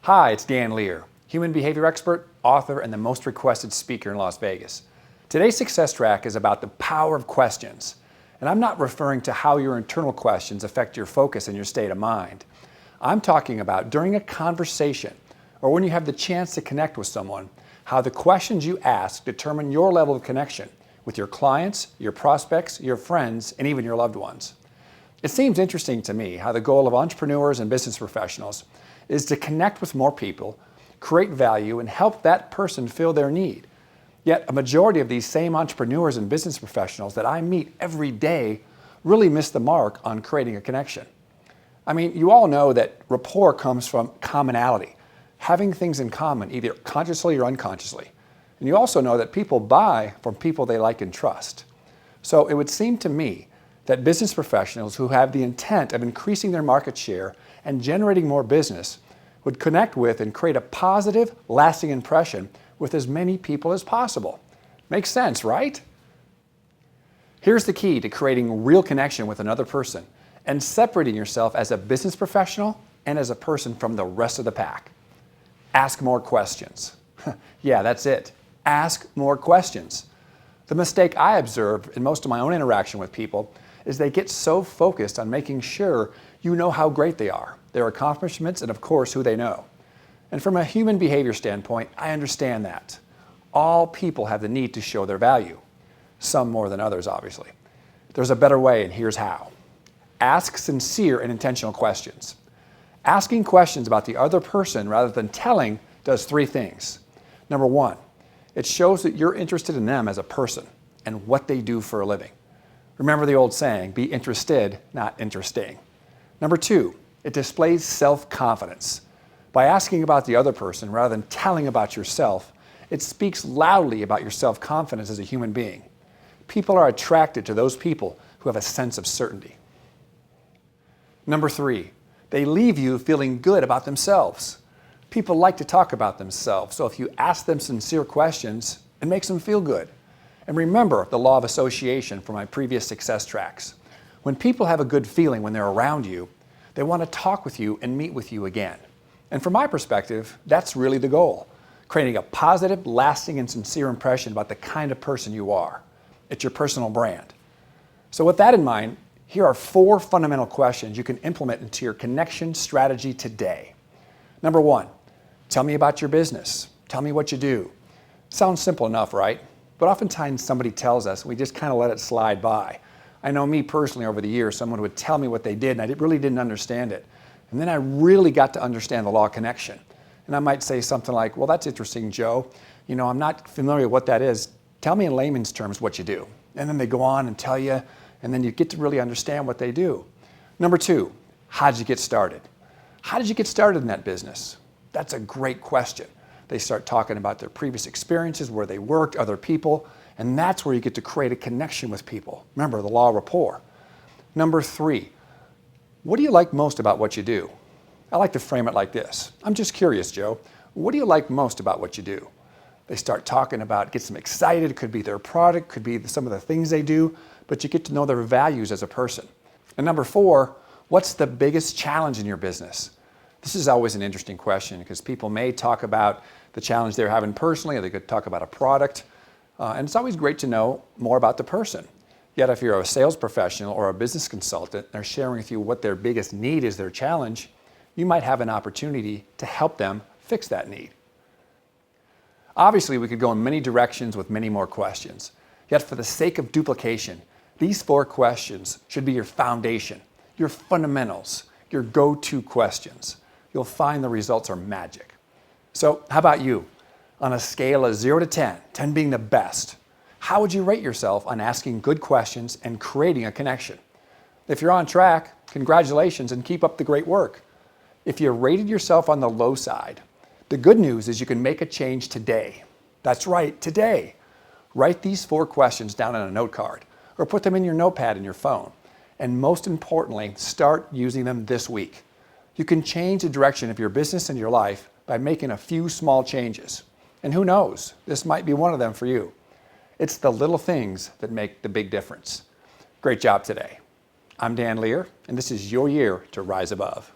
Hi, it's Dan Lier, human behavior expert, author, and the most requested speaker in Las Vegas. Today's success track is about the power of questions. And I'm not referring to how your internal questions affect your focus and your state of mind. I'm talking about during a conversation or when you have the chance to connect with someone, how the questions you ask determine your level of connection with your clients, your prospects, your friends, and even your loved ones. It seems interesting to me how the goal of entrepreneurs and business professionals is to connect with more people, create value, and help that person fill their need. Yet a majority of these same entrepreneurs and business professionals that I meet every day really miss the mark on creating a connection. I mean, you all know that rapport comes from commonality, having things in common, either consciously or unconsciously. And you also know that people buy from people they like and trust. So it would seem to me that business professionals who have the intent of increasing their market share and generating more business would connect with and create a positive, lasting impression with as many people as possible. Makes sense, right? Here's the key to creating real connection with another person and separating yourself as a business professional and as a person from the rest of the pack. Ask more questions. Yeah, that's it. Ask more questions. The mistake I observe in most of my own interaction with people is they get so focused on making sure you know how great they are, their accomplishments, and of course, who they know. And from a human behavior standpoint, I understand that. All people have the need to show their value. Some more than others, obviously. There's a better way, and here's how. Ask sincere and intentional questions. Asking questions about the other person rather than telling does three things. Number one, it shows that you're interested in them as a person and what they do for a living. Remember the old saying, be interested, not interesting. Number two, it displays self-confidence. By asking about the other person rather than telling about yourself, it speaks loudly about your self-confidence as a human being. People are attracted to those people who have a sense of certainty. Number three, they leave you feeling good about themselves. People like to talk about themselves, so if you ask them sincere questions, it makes them feel good. And remember the law of association from my previous success tracks. When people have a good feeling when they're around you, they want to talk with you and meet with you again. And from my perspective, that's really the goal, creating a positive, lasting, and sincere impression about the kind of person you are. It's your personal brand. So with that in mind, here are 4 fundamental questions you can implement into your connection strategy today. Number 1, tell me about your business. Tell me what you do. Sounds simple enough, right? But oftentimes somebody tells us, we just kind of let it slide by. I know me personally over the years, someone would tell me what they did and I really didn't understand it. And then I really got to understand the law of connection. And I might say something like, well, that's interesting, Joe. You know, I'm not familiar with what that is. Tell me in layman's terms what you do. And then they go on and tell you, and then you get to really understand what they do. Number 2, how did you get started? How did you get started in that business? That's a great question. They start talking about their previous experiences, where they worked, other people, and that's where you get to create a connection with people. Remember, the law of rapport. Number 3, what do you like most about what you do? I like to frame it like this. I'm just curious, Joe. What do you like most about what you do? They start talking about, gets them excited. It could be their product, could be some of the things they do, but you get to know their values as a person. And number 4, what's the biggest challenge in your business? This is always an interesting question because people may talk about the challenge they're having personally, or they could talk about a product. And it's always great to know more about the person. Yet if you're a sales professional or a business consultant, they're sharing with you what their biggest need is, their challenge, you might have an opportunity to help them fix that need. Obviously, we could go in many directions with many more questions. Yet for the sake of duplication, these 4 questions should be your foundation, your fundamentals, your go-to questions. You'll find the results are magic. So how about you? On a scale of 0 to 10, 10 being the best, how would you rate yourself on asking good questions and creating a connection? If you're on track, congratulations and keep up the great work. If you rated yourself on the low side, the good news is you can make a change today. That's right, today. Write these 4 questions down on a note card or put them in your notepad in your phone. And most importantly, start using them this week. You can change the direction of your business and your life by making a few small changes. And who knows, this might be one of them for you. It's the little things that make the big difference. Great job today. I'm Dan Lier, and this is your year to rise above.